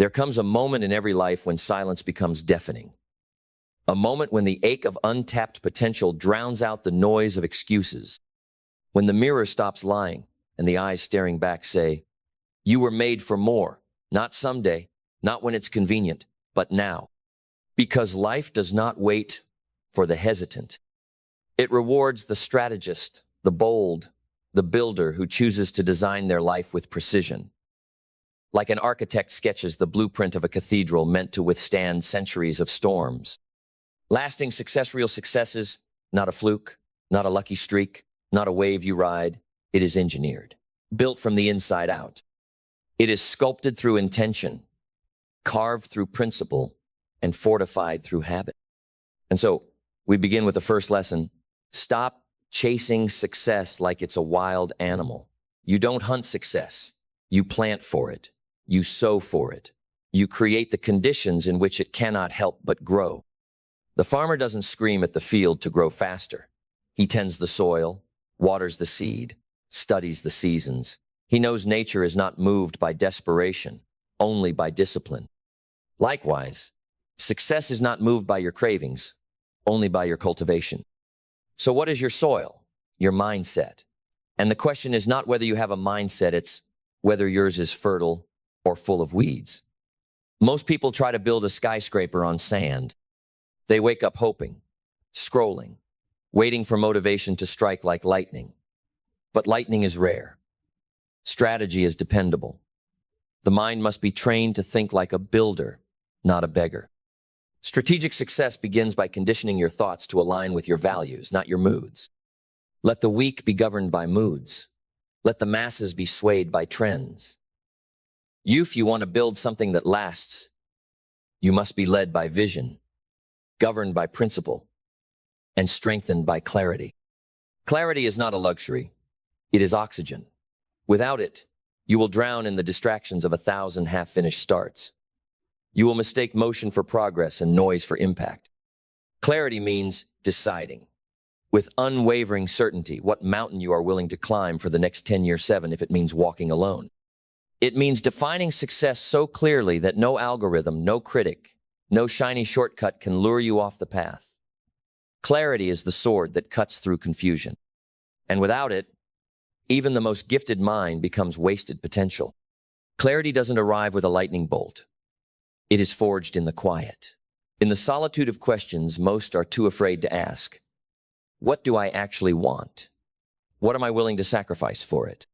There comes a moment in every life when silence becomes deafening. A moment when the ache of untapped potential drowns out the noise of excuses. When the mirror stops lying and the eyes staring back say, "You were made for more, not someday, not when it's convenient, but now." Because life does not wait for the hesitant. It rewards the strategist, the bold, the builder who chooses to design their life with precision. Like an architect sketches the blueprint of a cathedral meant to withstand centuries of storms. Lasting success, real successes, not a fluke, not a lucky streak, not a wave you ride. It is engineered, built from the inside out. It is sculpted through intention, carved through principle, and fortified through habit. And so we begin with the first lesson. Stop chasing success like it's a wild animal. You don't hunt success. You plant for it. You sow for it. You create the conditions in which it cannot help but grow. The farmer doesn't scream at the field to grow faster. He tends the soil, waters the seed, studies the seasons. He knows nature is not moved by desperation, only by discipline. Likewise, success is not moved by your cravings, only by your cultivation. So what is your soil? Your mindset. And the question is not whether you have a mindset, it's whether yours is fertile or full of weeds. Most people try to build a skyscraper on sand. They wake up hoping, scrolling, waiting for motivation to strike like lightning. But lightning is rare. Strategy is dependable. The mind must be trained to think like a builder, not a beggar. Strategic success begins by conditioning your thoughts to align with your values, not your moods. Let the weak be governed by moods. Let the masses be swayed by trends. If you want to build something that lasts, you must be led by vision, governed by principle, and strengthened by clarity. Clarity is not a luxury. It is oxygen. Without it, you will drown in the distractions of 1,000 half-finished starts. You will mistake motion for progress and noise for impact. Clarity means deciding, with unwavering certainty, what mountain you are willing to climb for the next 10-year 7 if it means walking alone. It means defining success so clearly that no algorithm, no critic, no shiny shortcut can lure you off the path. Clarity is the sword that cuts through confusion. And without it, even the most gifted mind becomes wasted potential. Clarity doesn't arrive with a lightning bolt. It is forged in the quiet. In the solitude of questions most are too afraid to ask. What do I actually want? What am I willing to sacrifice for it?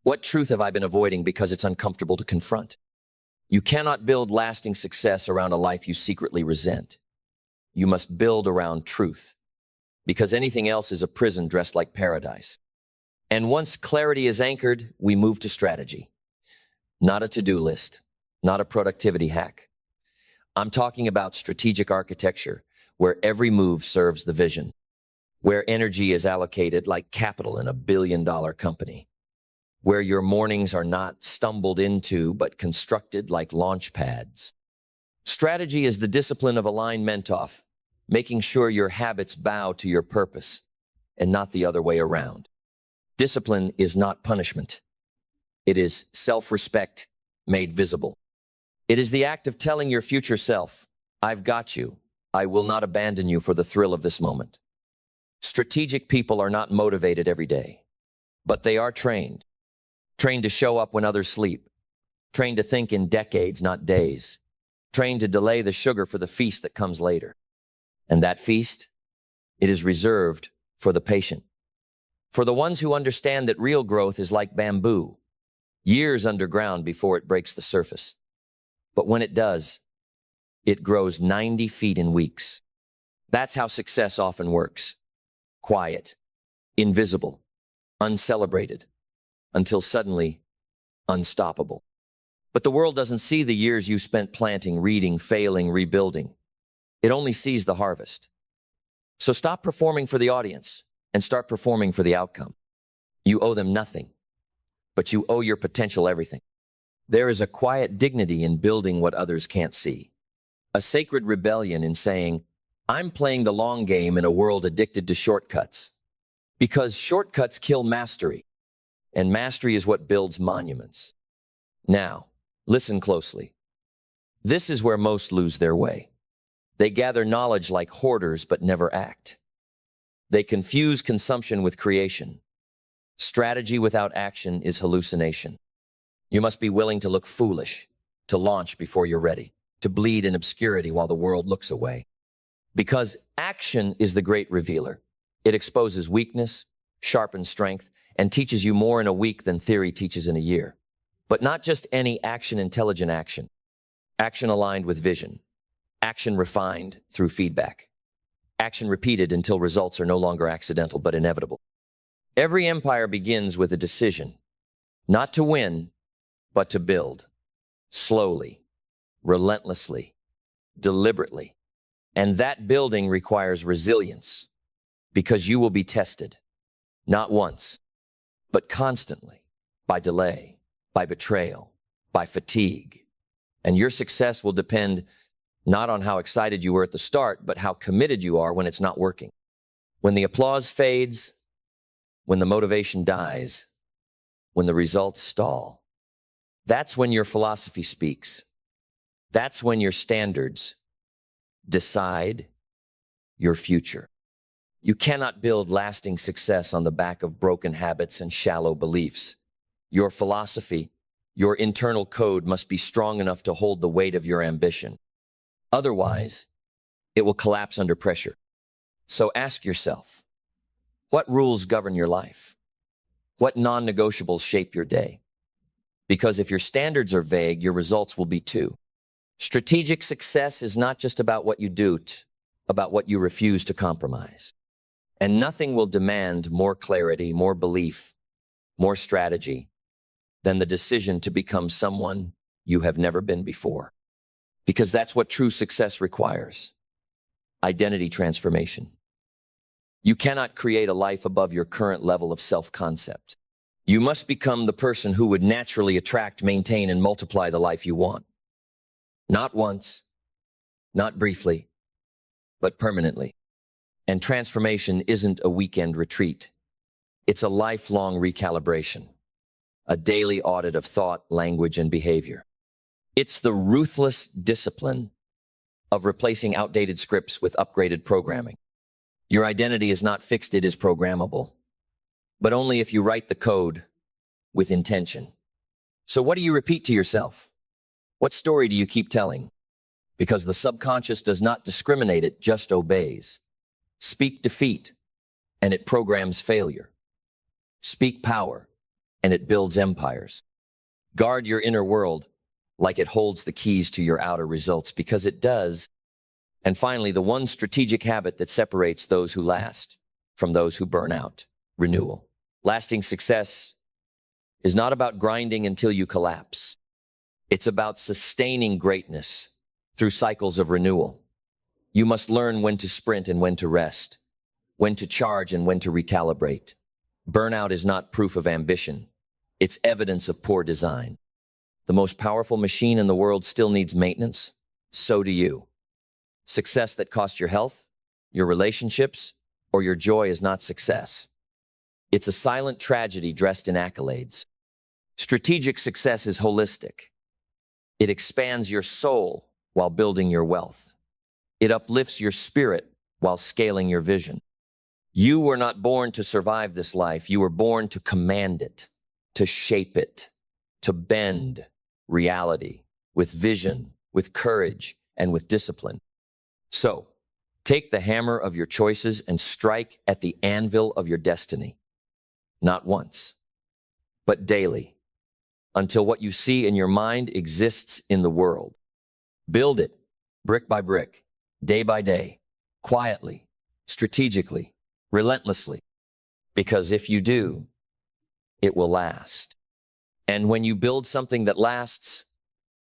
What truth have I been avoiding because it's uncomfortable to confront? You cannot build lasting success around a life you secretly resent. You must build around truth, because anything else is a prison dressed like paradise. And once clarity is anchored, we move to strategy. Not a to-do list, not a productivity hack. I'm talking about strategic architecture, where every move serves the vision, where energy is allocated like capital in a billion-dollar company, where your mornings are not stumbled into but constructed like launch pads. Strategy is the discipline of alignment off, making sure your habits bow to your purpose and not the other way around. Discipline is not punishment. It is self-respect made visible. It is the act of telling your future self, "I've got you. I will not abandon you for the thrill of this moment." Strategic people are not motivated every day, but they are trained. Trained to show up when others sleep. Trained to think in decades, not days. Trained to delay the sugar for the feast that comes later. And that feast, it is reserved for the patient. For the ones who understand that real growth is like bamboo, years underground before it breaks the surface. But when it does, it grows 90 feet in weeks. That's how success often works. Quiet, invisible, uncelebrated, until suddenly unstoppable. But the world doesn't see the years you spent planting, reading, failing, rebuilding. It only sees the harvest. So stop performing for the audience and start performing for the outcome. You owe them nothing, but you owe your potential everything. There is a quiet dignity in building what others can't see. A sacred rebellion in saying, "I'm playing the long game in a world addicted to shortcuts." Because shortcuts kill mastery, and mastery is what builds monuments. Now, listen closely. This is where most lose their way. They gather knowledge like hoarders but never act. They confuse consumption with creation. Strategy without action is hallucination. You must be willing to look foolish, to launch before you're ready, to bleed in obscurity while the world looks away. Because action is the great revealer. It exposes weakness, sharpens strength, and teaches you more in a week than theory teaches in a year. But not just any action, intelligent action. Action aligned with vision. Action refined through feedback. Action repeated until results are no longer accidental but inevitable. Every empire begins with a decision, not to win, but to build. Slowly, relentlessly, deliberately. And that building requires resilience, because you will be tested, not once, but constantly, by delay, by betrayal, by fatigue. And your success will depend not on how excited you were at the start, but how committed you are when it's not working. When the applause fades, when the motivation dies, when the results stall. That's when your philosophy speaks. That's when your standards decide your future. You cannot build lasting success on the back of broken habits and shallow beliefs. Your philosophy, your internal code must be strong enough to hold the weight of your ambition. Otherwise, it will collapse under pressure. So ask yourself, what rules govern your life? What non-negotiables shape your day? Because if your standards are vague, your results will be too. Strategic success is not just about what you do, about what you refuse to compromise. And nothing will demand more clarity, more belief, more strategy than the decision to become someone you have never been before. Because that's what true success requires. Identity transformation. You cannot create a life above your current level of self-concept. You must become the person who would naturally attract, maintain, and multiply the life you want. Not once, not briefly, but permanently. And transformation isn't a weekend retreat. It's a lifelong recalibration, a daily audit of thought, language, and behavior. It's the ruthless discipline of replacing outdated scripts with upgraded programming. Your identity is not fixed, it is programmable. But only if you write the code with intention. So what do you repeat to yourself? What story do you keep telling? Because the subconscious does not discriminate, it just obeys. Speak defeat, and it programs failure. Speak power, and it builds empires. Guard your inner world like it holds the keys to your outer results, because it does. And finally, the one strategic habit that separates those who last from those who burn out: renewal. Lasting success is not about grinding until you collapse. It's about sustaining greatness through cycles of renewal. You must learn when to sprint and when to rest, when to charge and when to recalibrate. Burnout is not proof of ambition. It's evidence of poor design. The most powerful machine in the world still needs maintenance. So do you. Success that costs your health, your relationships, or your joy is not success. It's a silent tragedy dressed in accolades. Strategic success is holistic. It expands your soul while building your wealth. It uplifts your spirit while scaling your vision. You were not born to survive this life. You were born to command it, to shape it, to bend reality with vision, with courage, and with discipline. So, take the hammer of your choices and strike at the anvil of your destiny. Not once, but daily, until what you see in your mind exists in the world. Build it, brick by brick, day by day, quietly, strategically, relentlessly. Because if you do, it will last. And when you build something that lasts,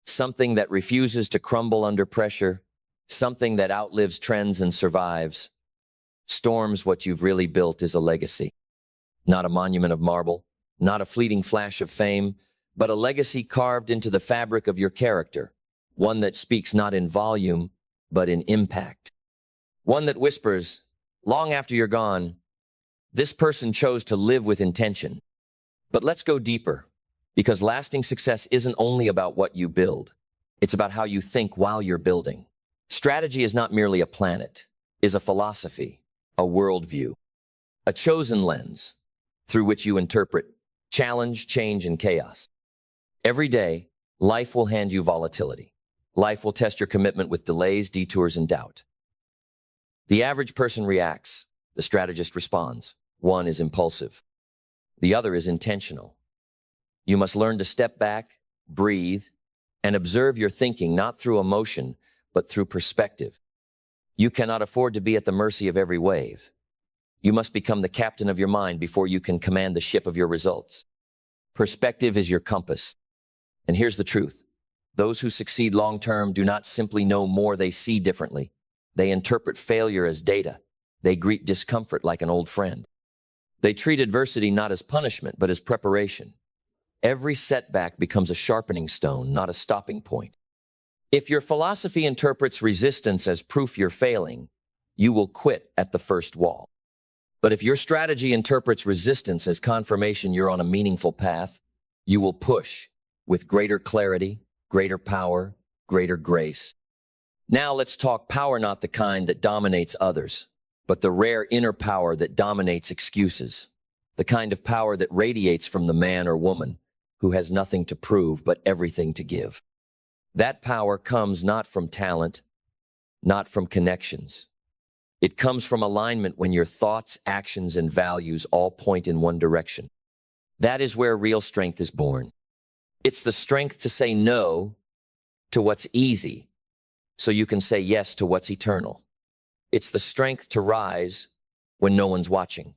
something that refuses to crumble under pressure, something that outlives trends and survives, storms, what you've really built is a legacy. Not a monument of marble, not a fleeting flash of fame, but a legacy carved into the fabric of your character, one that speaks not in volume, but in impact. One that whispers, long after you're gone, this person chose to live with intention. But let's go deeper, because lasting success isn't only about what you build. It's about how you think while you're building. Strategy is not merely a planet, is a philosophy, a worldview, a chosen lens through which you interpret challenge, change, and chaos. Every day, life will hand you volatility. Life will test your commitment with delays, detours, and doubt. The average person reacts. The strategist responds. One is impulsive. The other is intentional. You must learn to step back, breathe, and observe your thinking not through emotion, but through perspective. You cannot afford to be at the mercy of every wave. You must become the captain of your mind before you can command the ship of your results. Perspective is your compass. And here's the truth. Those who succeed long-term do not simply know more, they see differently. They interpret failure as data. They greet discomfort like an old friend. They treat adversity not as punishment, but as preparation. Every setback becomes a sharpening stone, not a stopping point. If your philosophy interprets resistance as proof you're failing, you will quit at the first wall. But if your strategy interprets resistance as confirmation you're on a meaningful path, you will push with greater clarity, greater power, greater grace. Now let's talk power, not the kind that dominates others, but the rare inner power that dominates excuses. The kind of power that radiates from the man or woman who has nothing to prove but everything to give. That power comes not from talent, not from connections. It comes from alignment when your thoughts, actions, and values all point in one direction. That is where real strength is born. It's the strength to say no to what's easy so you can say yes to what's eternal. It's the strength to rise when no one's watching,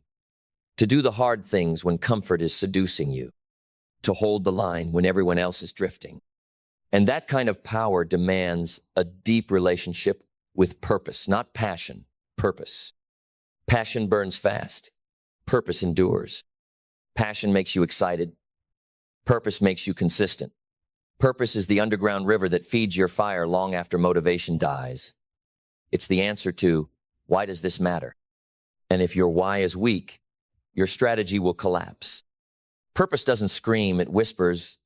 to do the hard things when comfort is seducing you, to hold the line when everyone else is drifting. And that kind of power demands a deep relationship with purpose, not passion, purpose. Passion burns fast. Purpose endures. Passion makes you excited. Purpose makes you consistent. Purpose is the underground river that feeds your fire long after motivation dies. It's the answer to, why does this matter? And if your why is weak, your strategy will collapse. Purpose doesn't scream, it whispers,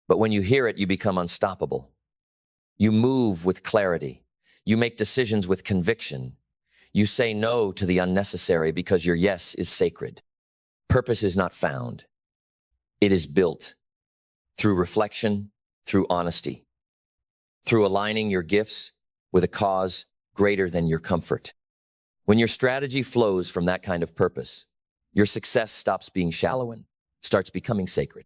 but when you hear it, you become unstoppable. You move with clarity. You make decisions with conviction. You say no to the unnecessary because your yes is sacred. Purpose is not found. It is built through reflection, through honesty, through aligning your gifts with a cause greater than your comfort. When your strategy flows from that kind of purpose, your success stops being shallow and starts becoming sacred.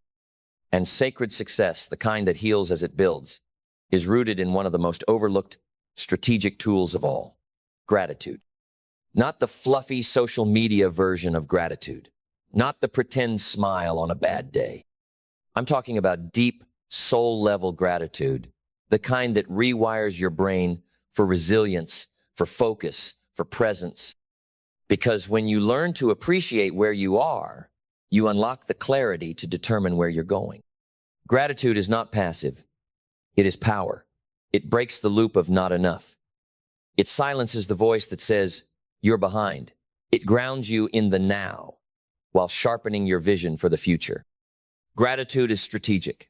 And sacred success, the kind that heals as it builds, is rooted in one of the most overlooked strategic tools of all, gratitude. Not the fluffy social media version of gratitude, not the pretend smile on a bad day. I'm talking about deep, soul-level gratitude, the kind that rewires your brain for resilience, for focus, for presence. Because when you learn to appreciate where you are, you unlock the clarity to determine where you're going. Gratitude is not passive. It is power. It breaks the loop of not enough. It silences the voice that says, you're behind. It grounds you in the now, while sharpening your vision for the future. Gratitude is strategic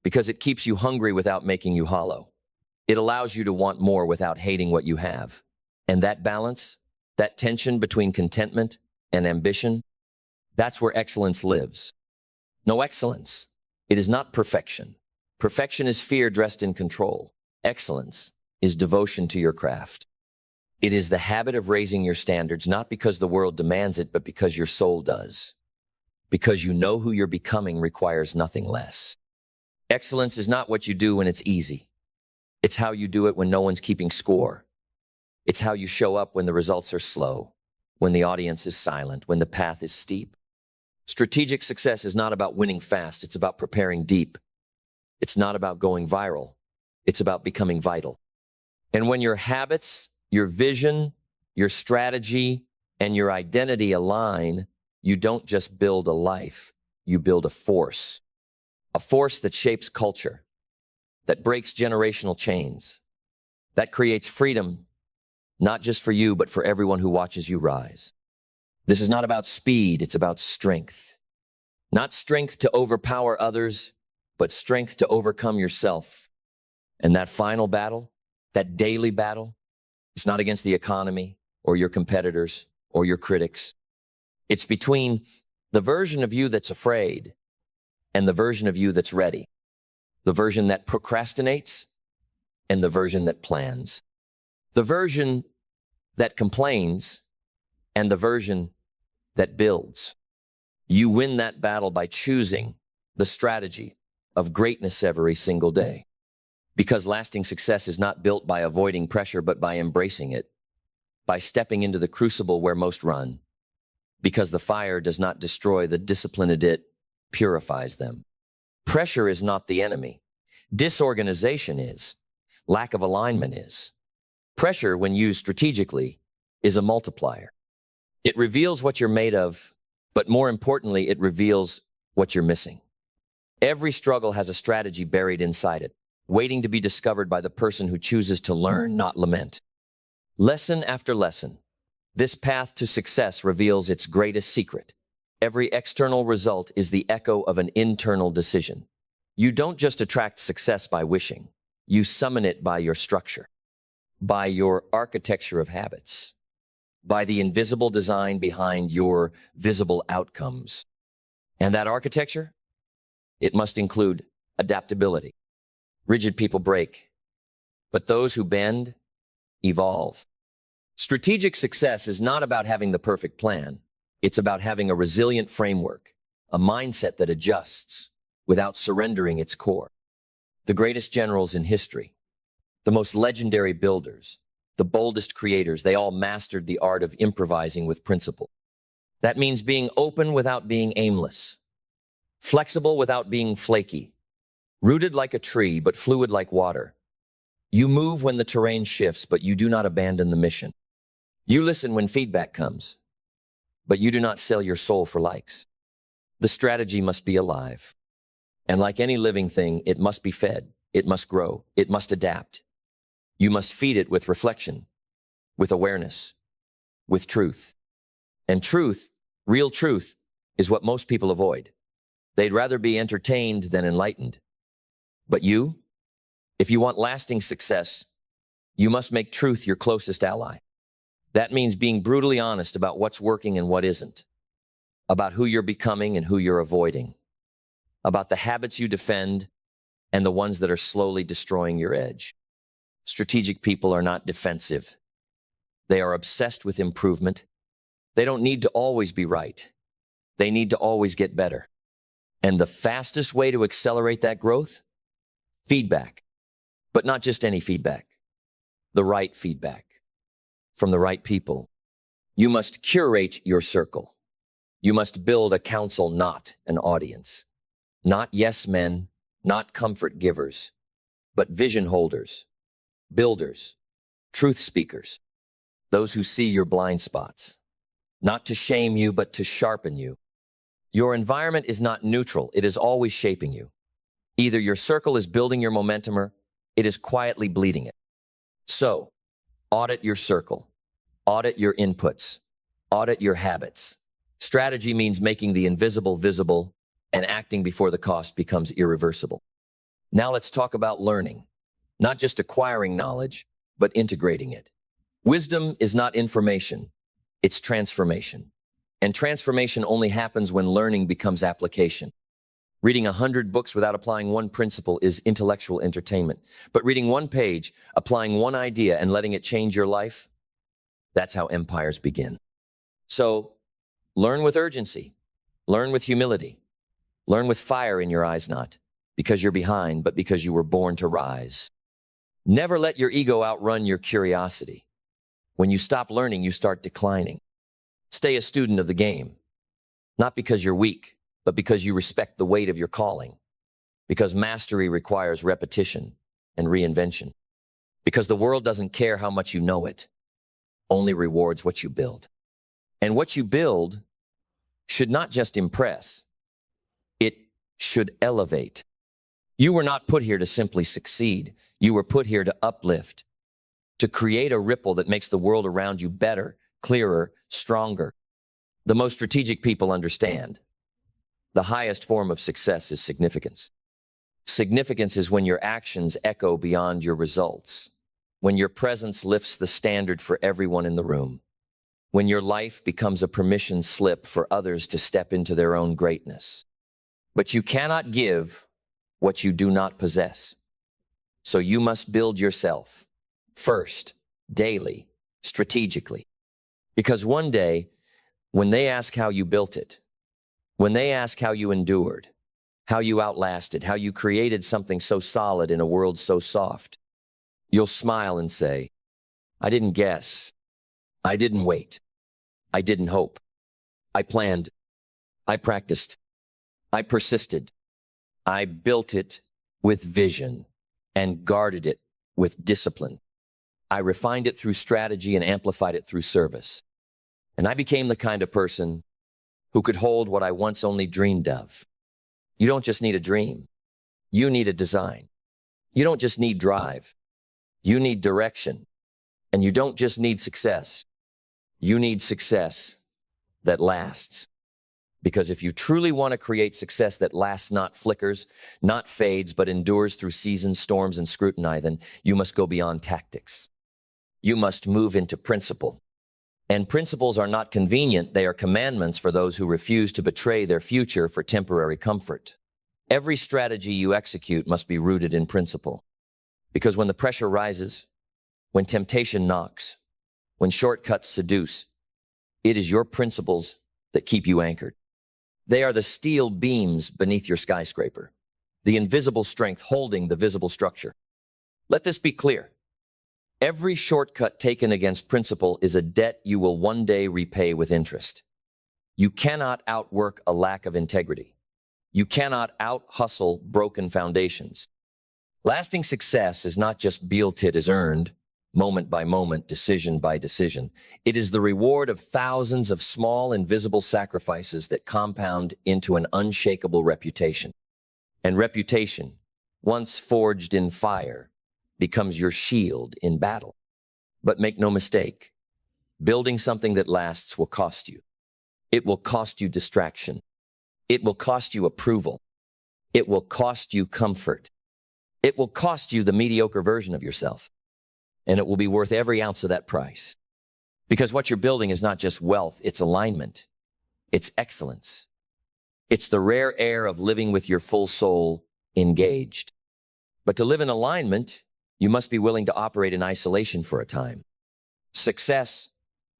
because it keeps you hungry without making you hollow. It allows you to want more without hating what you have. And that balance, that tension between contentment and ambition, that's where excellence lives. No excellence. It is not perfection. Perfection is fear dressed in control. Excellence is devotion to your craft. It is the habit of raising your standards, not because the world demands it, but because your soul does. Because you know who you're becoming requires nothing less. Excellence is not what you do when it's easy. It's how you do it when no one's keeping score. It's how you show up when the results are slow, when the audience is silent, when the path is steep. Strategic success is not about winning fast. It's about preparing deep. It's not about going viral. It's about becoming vital. And when your habits, your vision, your strategy, and your identity align, you don't just build a life, you build a force that shapes culture, that breaks generational chains, that creates freedom, not just for you, but for everyone who watches you rise. This is not about speed, it's about strength. Not strength to overpower others, but strength to overcome yourself. And that final battle, that daily battle, it's not against the economy or your competitors or your critics. It's between the version of you that's afraid and the version of you that's ready, the version that procrastinates and the version that plans, the version that complains and the version that builds. You win that battle by choosing the strategy of greatness every single day. Because lasting success is not built by avoiding pressure, but by embracing it, by stepping into the crucible where most run. Because the fire does not destroy the discipline, it purifies them. Pressure is not the enemy. Disorganization is. Lack of alignment is. Pressure, when used strategically, is a multiplier. It reveals what you're made of, but more importantly, it reveals what you're missing. Every struggle has a strategy buried inside it, waiting to be discovered by the person who chooses to learn, not lament. Lesson after lesson, this path to success reveals its greatest secret. Every external result is the echo of an internal decision. You don't just attract success by wishing. You summon it by your structure, by your architecture of habits, by the invisible design behind your visible outcomes. And that architecture? It must include adaptability. Rigid people break, but those who bend evolve. Strategic success is not about having the perfect plan. It's about having a resilient framework, a mindset that adjusts without surrendering its core. The greatest generals in history, the most legendary builders, the boldest creators, they all mastered the art of improvising with principle. That means being open without being aimless, flexible without being flaky, rooted like a tree but fluid like water. You move when the terrain shifts, but you do not abandon the mission. You listen when feedback comes, but you do not sell your soul for likes. The strategy must be alive. And like any living thing, it must be fed, it must grow, it must adapt. You must feed it with reflection, with awareness, with truth. And truth, real truth, is what most people avoid. They'd rather be entertained than enlightened. But you, if you want lasting success, you must make truth your closest ally. That means being brutally honest about what's working and what isn't, about who you're becoming and who you're avoiding, about the habits you defend and the ones that are slowly destroying your edge. Strategic people are not defensive. They are obsessed with improvement. They don't need to always be right. They need to always get better. And the fastest way to accelerate that growth? Feedback. But not just any feedback. The right feedback. From the right people. You must curate your circle. You must build a council, not an audience. Not yes men, not comfort givers, but vision holders, builders, truth speakers, those who see your blind spots. Not to shame you, but to sharpen you. Your environment is not neutral, it is always shaping you. Either your circle is building your momentum or it is quietly bleeding it. So, audit your circle, audit your inputs, audit your habits. Strategy means making the invisible visible and acting before the cost becomes irreversible. Now let's talk about learning, not just acquiring knowledge, but integrating it. Wisdom is not information, it's transformation. And transformation only happens when learning becomes application. Reading 100 books without applying one principle is intellectual entertainment. But reading one page, applying one idea, and letting it change your life, that's how empires begin. So, learn with urgency. Learn with humility. Learn with fire in your eyes, not because you're behind, but because you were born to rise. Never let your ego outrun your curiosity. When you stop learning, you start declining. Stay a student of the game, not because you're weak, but because you respect the weight of your calling. Because mastery requires repetition and reinvention. Because the world doesn't care how much you know it, only rewards what you build. And what you build should not just impress, it should elevate. You were not put here to simply succeed. You were put here to uplift, to create a ripple that makes the world around you better, clearer, stronger. The most strategic people understand. The highest form of success is significance. Significance is when your actions echo beyond your results, when your presence lifts the standard for everyone in the room, when your life becomes a permission slip for others to step into their own greatness. But you cannot give what you do not possess. So you must build yourself first, daily, strategically. Because one day, when they ask how you built it, when they ask how you endured, how you outlasted, how you created something so solid in a world so soft, you'll smile and say, I didn't guess. I didn't wait. I didn't hope. I planned. I practiced. I persisted. I built it with vision and guarded it with discipline. I refined it through strategy and amplified it through service. And I became the kind of person who could hold what I once only dreamed of. You don't just need a dream. You need a design. You don't just need drive. You need direction. And you don't just need success. You need success that lasts. Because if you truly want to create success that lasts, not flickers, not fades, but endures through seasons, storms, and scrutiny, then you must go beyond tactics. You must move into principle. And principles are not convenient, they are commandments for those who refuse to betray their future for temporary comfort. Every strategy you execute must be rooted in principle. Because when the pressure rises, when temptation knocks, when shortcuts seduce, it is your principles that keep you anchored. They are the steel beams beneath your skyscraper, the invisible strength holding the visible structure. Let this be clear. Every shortcut taken against principle is a debt you will one day repay with interest. You cannot outwork a lack of integrity. You cannot out-hustle broken foundations. Lasting success is not just built, it is earned, moment by moment, decision by decision. It is the reward of thousands of small, invisible sacrifices that compound into an unshakable reputation. And reputation, once forged in fire, becomes your shield in battle. But make no mistake, building something that lasts will cost you. It will cost you distraction. It will cost you approval. It will cost you comfort. It will cost you the mediocre version of yourself. And it will be worth every ounce of that price. Because what you're building is not just wealth, it's alignment. It's excellence. It's the rare air of living with your full soul engaged. But to live in alignment, you must be willing to operate in isolation for a time. Success,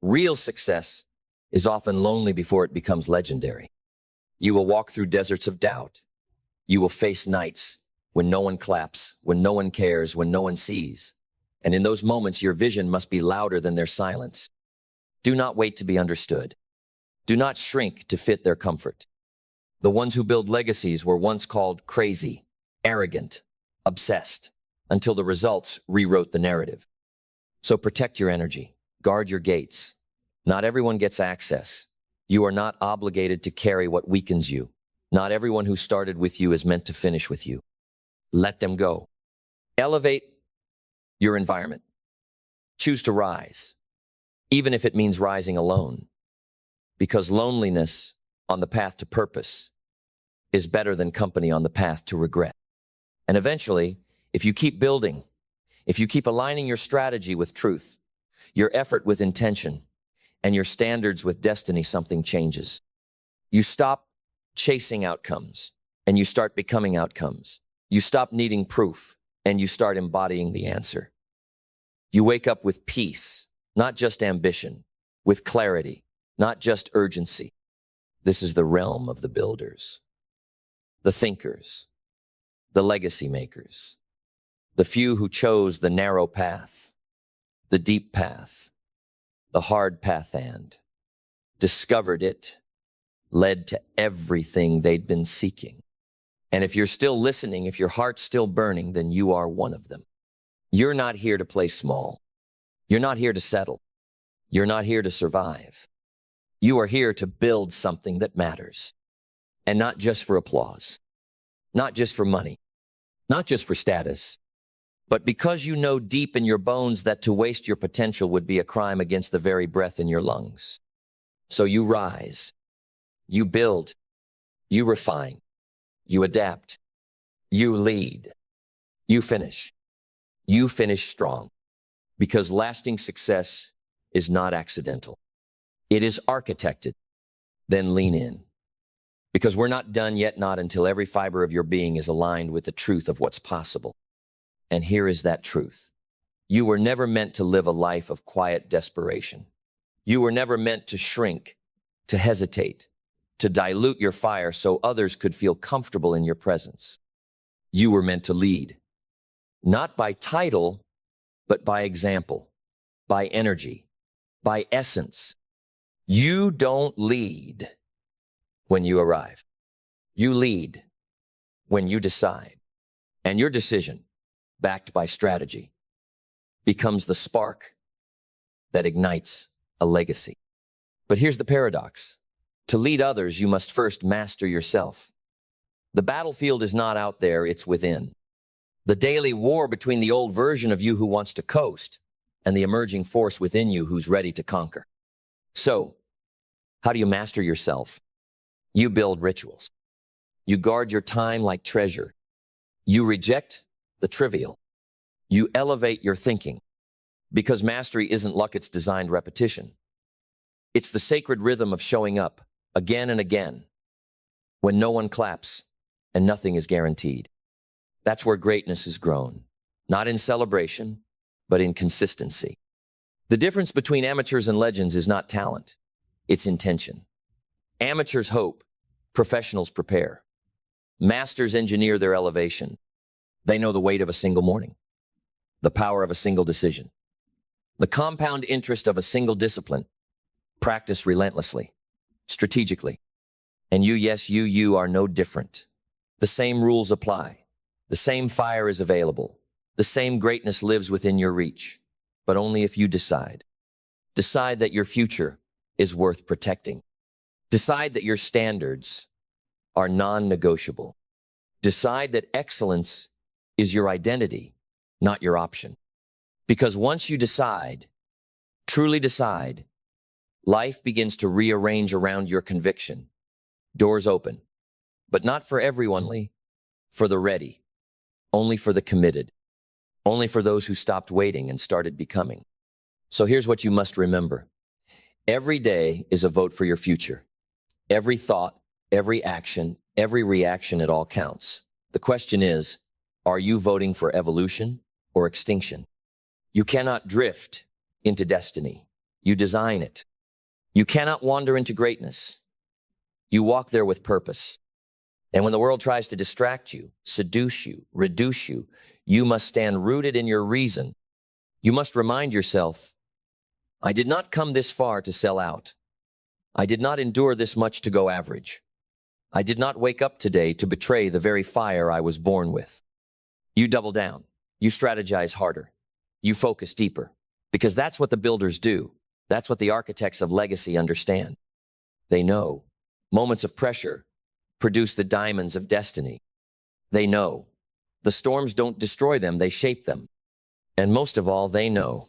real success, is often lonely before it becomes legendary. You will walk through deserts of doubt. You will face nights when no one claps, when no one cares, when no one sees. And in those moments, your vision must be louder than their silence. Do not wait to be understood. Do not shrink to fit their comfort. The ones who build legacies were once called crazy, arrogant, obsessed, until the results rewrote the narrative. So protect your energy. Guard your gates. Not everyone gets access. You are not obligated to carry what weakens you. Not everyone who started with you is meant to finish with you. Let them go. Elevate your environment. Choose to rise, even if it means rising alone. Because loneliness on the path to purpose is better than company on the path to regret. And eventually, if you keep building, if you keep aligning your strategy with truth, your effort with intention, and your standards with destiny, something changes. You stop chasing outcomes, and you start becoming outcomes. You stop needing proof, and you start embodying the answer. You wake up with peace, not just ambition, with clarity, not just urgency. This is the realm of the builders, the thinkers, the legacy makers, the few who chose the narrow path, the deep path, the hard path, and discovered it, led to everything they'd been seeking. And if you're still listening, if your heart's still burning, then you are one of them. You're not here to play small. You're not here to settle. You're not here to survive. You are here to build something that matters. And not just for applause, not just for money, not just for status, but because you know deep in your bones that to waste your potential would be a crime against the very breath in your lungs. So you rise, you build, you refine, you adapt, You lead. You finish. You finish strong. Because lasting success is not accidental. It is architected. Then lean in. Because we're not done yet, not until every fiber of your being is aligned with the truth of what's possible. And here is that truth. You were never meant to live a life of quiet desperation. You were never meant to shrink, to hesitate, to dilute your fire so others could feel comfortable in your presence. You were meant to lead, not by title, but by example, by energy, by essence. You don't lead when you arrive. You lead when you decide. And your decision, backed by strategy, becomes the spark that ignites a legacy. But here's the paradox. To lead others, you must first master yourself. The battlefield is not out there, it's within. The daily war between the old version of you who wants to coast and the emerging force within you who's ready to conquer. So, how do you master yourself? You build rituals. You guard your time like treasure. You reject the trivial. You elevate your thinking. Because mastery isn't luck, it's designed repetition. It's the sacred rhythm of showing up again and again when no one claps and nothing is guaranteed. That's where greatness is grown, not in celebration, but in consistency. The difference between amateurs and legends is not talent, it's intention. Amateurs hope, professionals prepare. Masters engineer their elevation. They know the weight of a single morning, the power of a single decision, the compound interest of a single discipline. Practice relentlessly, strategically. And you are no different. The same rules apply. The same fire is available. The same greatness lives within your reach, but only if you decide. Decide that your future is worth protecting. Decide that your standards are non-negotiable. Decide that excellence is your identity, not your option. Because once you decide, truly decide, life begins to rearrange around your conviction. Doors open, but not for everyone, only for the ready, only for the committed, only for those who stopped waiting and started becoming. So here's what you must remember. Every day is a vote for your future. Every thought, every action, every reaction, it all counts. The question is, are you voting for evolution or extinction? You cannot drift into destiny. You design it. You cannot wander into greatness. You walk there with purpose. And when the world tries to distract you, seduce you, reduce you, you must stand rooted in your reason. You must remind yourself, I did not come this far to sell out. I did not endure this much to go average. I did not wake up today to betray the very fire I was born with. You double down. You strategize harder. You focus deeper. Because that's what the builders do. That's what the architects of legacy understand. They know moments of pressure produce the diamonds of destiny. They know the storms don't destroy them, they shape them. And most of all, they know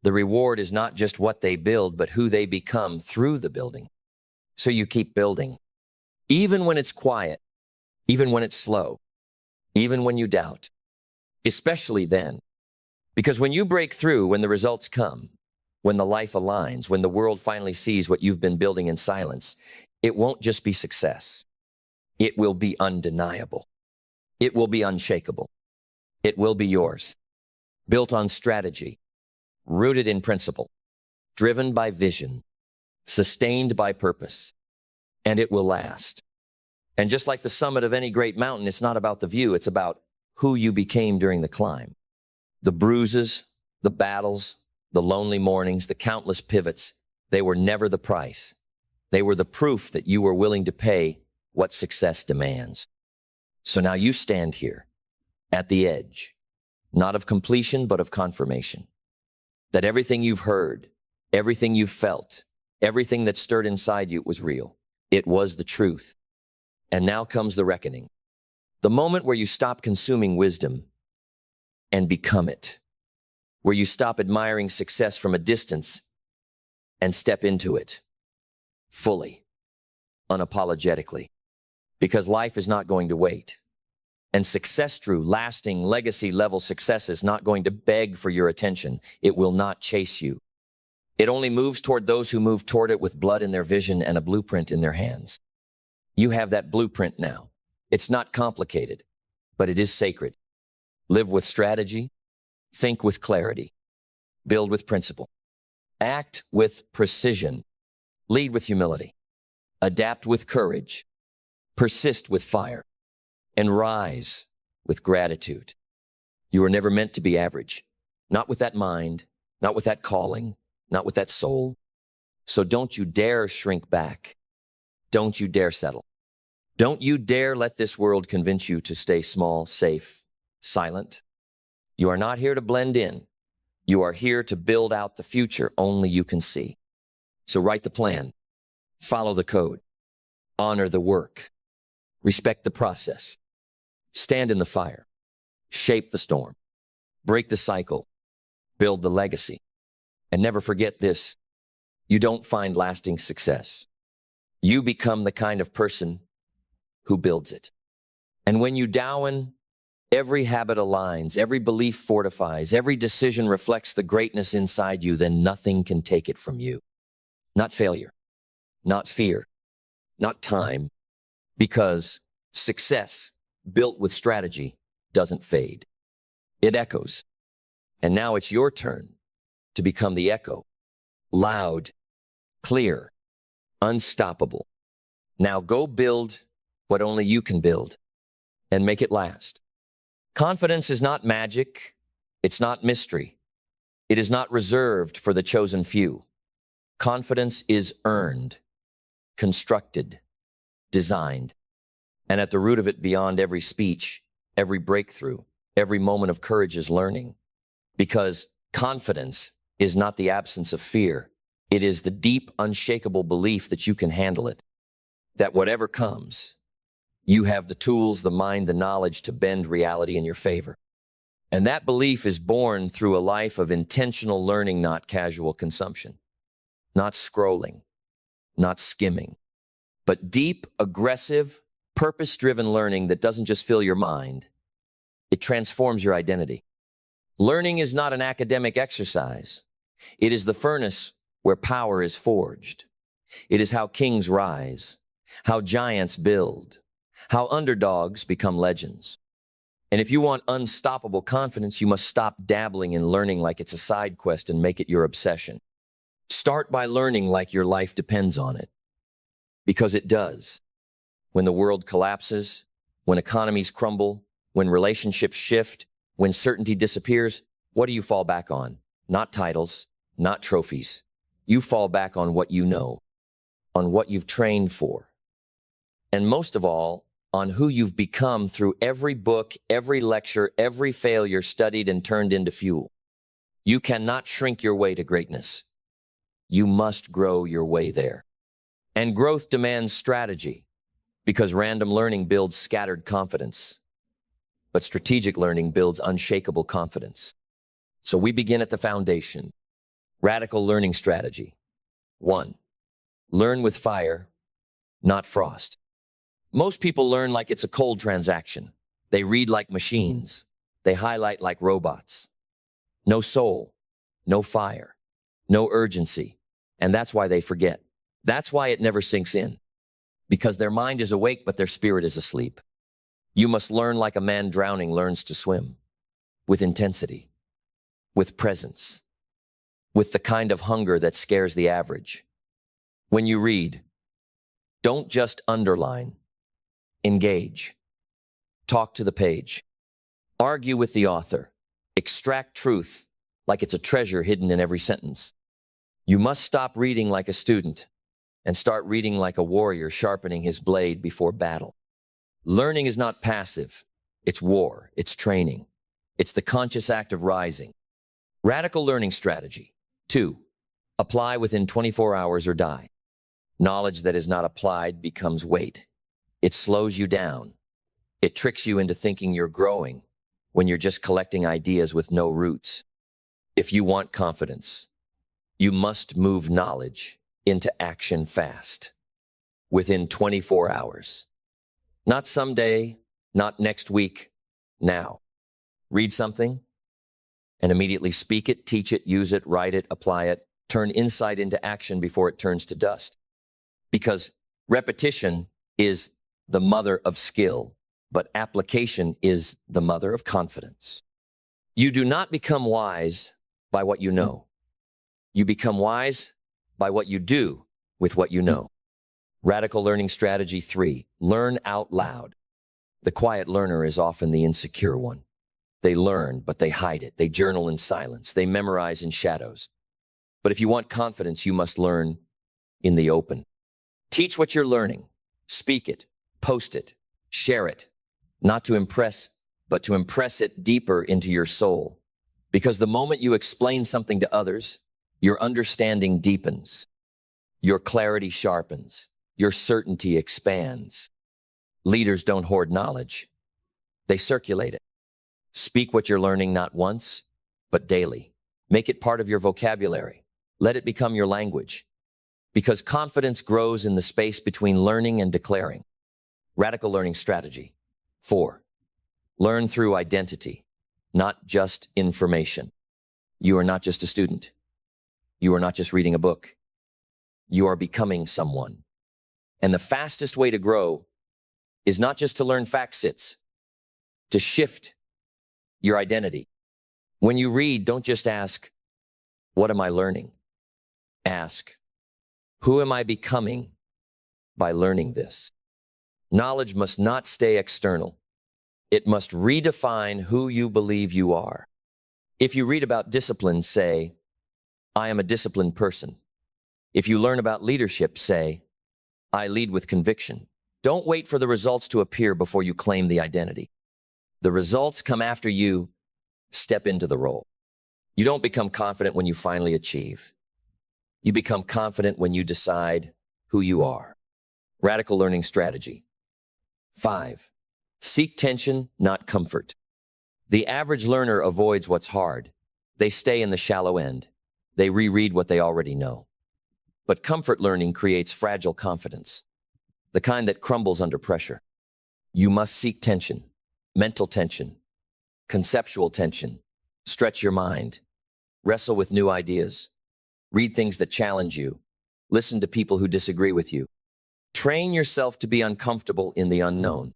the reward is not just what they build, but who they become through the building. So you keep building. Even when it's quiet, even when it's slow, even when you doubt. Especially then. Because when you break through, when the results come, when the life aligns, when the world finally sees what you've been building in silence, it won't just be success. It will be undeniable. It will be unshakable. It will be yours. Built on strategy, rooted in principle, driven by vision, sustained by purpose, and it will last. And just like the summit of any great mountain, it's not about the view, it's about who you became during the climb. The bruises, the battles, the lonely mornings, the countless pivots, they were never the price. They were the proof that you were willing to pay what success demands. So now you stand here, at the edge, not of completion, but of confirmation. That everything you've heard, everything you've felt, everything that stirred inside you was real. It was the truth. And now comes the reckoning. The moment where you stop consuming wisdom and become it. Where you stop admiring success from a distance and step into it fully, unapologetically. Because life is not going to wait. And success, Drew, lasting legacy level success is not going to beg for your attention. It will not chase you. It only moves toward those who move toward it with blood in their vision and a blueprint in their hands. You have that blueprint now. It's not complicated, but it is sacred. Live with strategy, think with clarity, build with principle, act with precision, lead with humility, adapt with courage, persist with fire, and rise with gratitude. You were never meant to be average, not with that mind, not with that calling, not with that soul. So don't you dare shrink back. Don't you dare settle. Don't you dare let this world convince you to stay small, safe, silent. You are not here to blend in. You are here to build out the future only you can see. So write the plan, follow the code, honor the work, respect the process, stand in the fire, shape the storm, break the cycle, build the legacy. And never forget this, you don't find lasting success. You become the kind of person who builds it. And when you Dowen, every habit aligns, every belief fortifies, every decision reflects the greatness inside you, then nothing can take it from you. Not failure, not fear, not time, because success built with strategy doesn't fade. It echoes. And now it's your turn to become the echo. Loud, clear, unstoppable. Now go build what only you can build and make it last. Confidence is not magic. It's not mystery. It is not reserved for the chosen few. Confidence is earned, constructed, designed. And at the root of it, beyond every speech, every breakthrough, every moment of courage is learning. Because confidence is not the absence of fear. It is the deep, unshakable belief that you can handle it. That whatever comes, you have the tools, the mind, the knowledge to bend reality in your favor. And that belief is born through a life of intentional learning, not casual consumption. Not scrolling, not skimming, but deep, aggressive, purpose-driven learning that doesn't just fill your mind. It transforms your identity. Learning is not an academic exercise. It is the furnace where power is forged. It is how kings rise, how giants build, how underdogs become legends. And if you want unstoppable confidence, you must stop dabbling in learning like it's a side quest and make it your obsession. Start by learning like your life depends on it. Because it does. When the world collapses, when economies crumble, when relationships shift, when certainty disappears, what do you fall back on? Not titles, not trophies. You fall back on what you know, on what you've trained for. And most of all, on who you've become through every book, every lecture, every failure studied and turned into fuel. You cannot shrink your way to greatness. You must grow your way there. And growth demands strategy, because random learning builds scattered confidence. But strategic learning builds unshakable confidence. So we begin at the foundation. Radical learning strategy. 1. Learn with fire, not frost. Most people learn like it's a cold transaction. They read like machines. They highlight like robots. No soul, no fire, no urgency. And that's why they forget. That's why it never sinks in. Because their mind is awake, but their spirit is asleep. You must learn like a man drowning learns to swim. With intensity. With presence. With the kind of hunger that scares the average. When you read, don't just underline. Engage. Talk to the page. Argue with the author. Extract truth like it's a treasure hidden in every sentence. You must stop reading like a student and start reading like a warrior sharpening his blade before battle. Learning is not passive. It's war. It's training. It's the conscious act of rising. Radical learning strategy. 2. Apply within 24 hours or die. Knowledge that is not applied becomes weight. It slows you down. It tricks you into thinking you're growing when you're just collecting ideas with no roots. If you want confidence, you must move knowledge into action fast, within 24 hours. Not someday, Not next week, now. Read something and immediately speak it, teach it, use it, write it, apply it, turn insight into action before it turns to dust. Because repetition is the mother of skill, but application is the mother of confidence. You do not become wise by what you know. You become wise by what you do with what you know. Radical learning strategy 3, learn out loud. The quiet learner is often the insecure one. They learn, but they hide it. They journal in silence. They memorize in shadows. But if you want confidence, you must learn in the open. Teach what you're learning. Speak it. Post it. Share it. Not to impress, but to impress it deeper into your soul. Because the moment you explain something to others, your understanding deepens. Your clarity sharpens. Your certainty expands. Leaders don't hoard knowledge. They circulate it. Speak what you're learning not once, but daily. Make it part of your vocabulary. Let it become your language. Because confidence grows in the space between learning and declaring. Radical learning strategy 4, learn through identity, not just information. You are not just a student. You are not just reading a book. You are becoming someone. And the fastest way to grow is not just to learn facts, it's to shift your identity. When you read, don't just ask, what am I learning? Ask, who am I becoming by learning this? Knowledge must not stay external. It must redefine who you believe you are. If you read about discipline, say, I am a disciplined person. If you learn about leadership, say, I lead with conviction. Don't wait for the results to appear before you claim the identity. The results come after you step into the role. You don't become confident when you finally achieve. You become confident when you decide who you are. Radical learning strategy 5, seek tension, not comfort. The average learner avoids what's hard. They stay in the shallow end. They reread what they already know. But comfort learning creates fragile confidence, the kind that crumbles under pressure. You must seek tension, mental tension, conceptual tension. Stretch your mind. Wrestle with new ideas. Read things that challenge you. Listen to people who disagree with you. Train yourself to be uncomfortable in the unknown.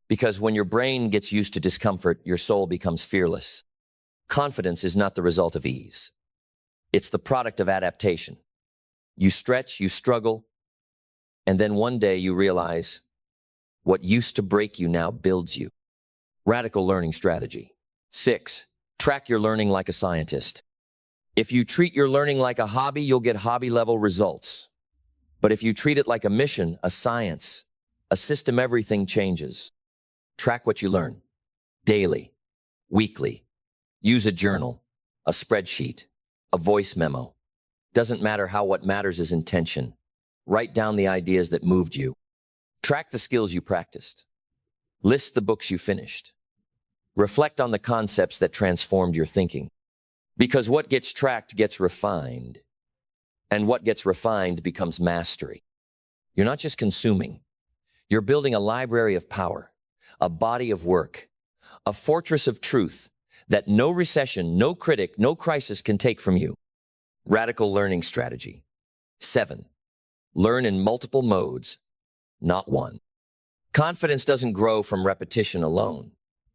Because when your brain gets used to discomfort, your soul becomes fearless. Confidence is not the result of ease. It's the product of adaptation. You stretch, you struggle, and then one day you realize what used to break you now builds you. Radical learning strategy 6, track your learning like a scientist. If you treat your learning like a hobby, you'll get hobby-level results. But if you treat it like a mission, a science, a system, everything changes. Track what you learn. Daily, weekly. Use a journal, a spreadsheet, a voice memo. Doesn't matter how, what matters is intention. Write down the ideas that moved you. Track the skills you practiced. List the books you finished. Reflect on the concepts that transformed your thinking. Because what gets tracked gets refined. And what gets refined becomes mastery. You're not just consuming. You're building a library of power, a body of work, a fortress of truth that no recession, no critic, no crisis can take from you. Radical learning strategy 7, learn in multiple modes, not one. Confidence doesn't grow from repetition alone.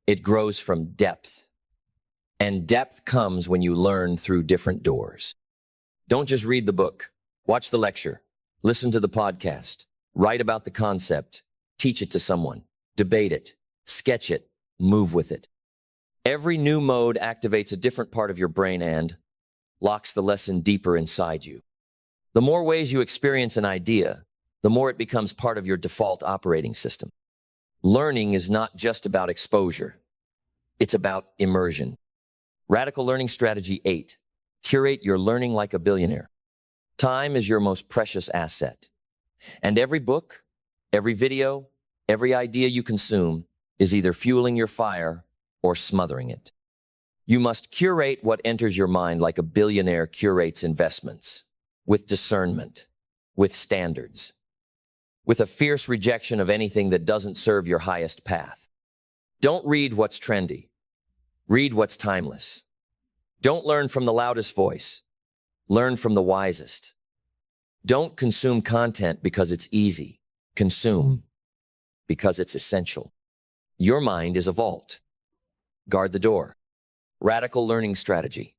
It grows from depth. And depth comes when you learn through different doors. Don't just read the book. Watch the lecture. Listen to the podcast. Write about the concept. Teach it to someone. Debate it. Sketch it. Move with it. Every new mode activates a different part of your brain and locks the lesson deeper inside you. The more ways you experience an idea, the more it becomes part of your default operating system. Learning is not just about exposure. It's about immersion. Radical learning strategy 8, curate your learning like a billionaire. Time is your most precious asset. And every book, every video, every idea you consume is either fueling your fire or smothering it. You must curate what enters your mind like a billionaire curates investments, with discernment, with standards, with a fierce rejection of anything that doesn't serve your highest path. Don't read what's trendy. Read what's timeless. Don't learn from the loudest voice. Learn from the wisest. Don't consume content because it's easy. Consume because it's essential. Your mind is a vault. Guard the door. Radical learning strategy.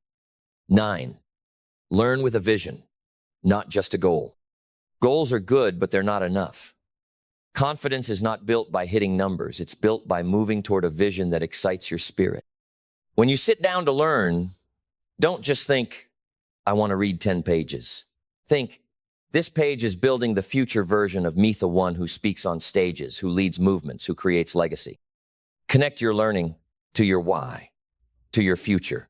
9. Learn with a vision, not just a goal. Goals are good, but they're not enough. Confidence is not built by hitting numbers. It's built by moving toward a vision that excites your spirit. When you sit down to learn, don't just think, I want to read 10 pages. Think, this page is building the future version of me, the one who speaks on stages, who leads movements, who creates legacy. Connect your learning to your why, to your future,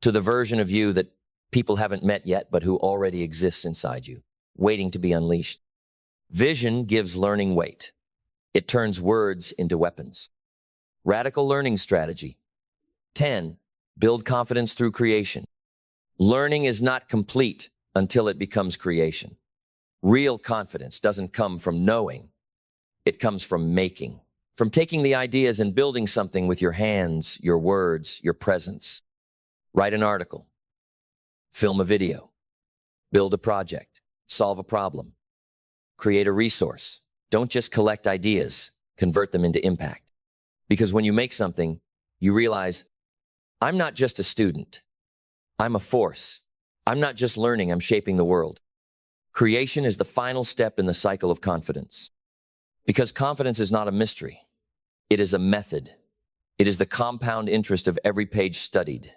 to the version of you that people haven't met yet, but who already exists inside you, waiting to be unleashed. Vision gives learning weight. It turns words into weapons. Radical learning strategy. 10. Build confidence through creation. Learning is not complete until it becomes creation. Real confidence doesn't come from knowing. It comes from making, from taking the ideas and building something with your hands, your words, your presence. Write an article. Film a video. Build a project. Solve a problem. Create a resource. Don't just collect ideas, convert them into impact. Because when you make something, you realize, I'm not just a student. I'm a force. I'm not just learning, I'm shaping the world. Creation is the final step in the cycle of confidence. Because confidence is not a mystery. It is a method. It is the compound interest of every page studied,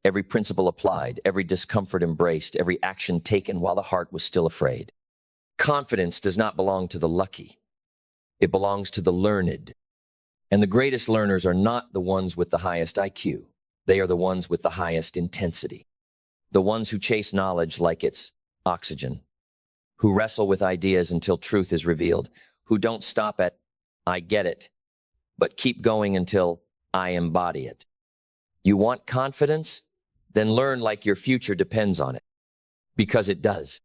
every principle applied, every discomfort embraced, every action taken while the heart was still afraid. Confidence does not belong to the lucky. It belongs to the learned. And the greatest learners are not the ones with the highest IQ. They are the ones with the highest intensity. The ones who chase knowledge like it's oxygen. Who wrestle with ideas until truth is revealed. Who don't stop at, I get it, but keep going until I embody it. You want confidence? Then learn like your future depends on it. Because it does.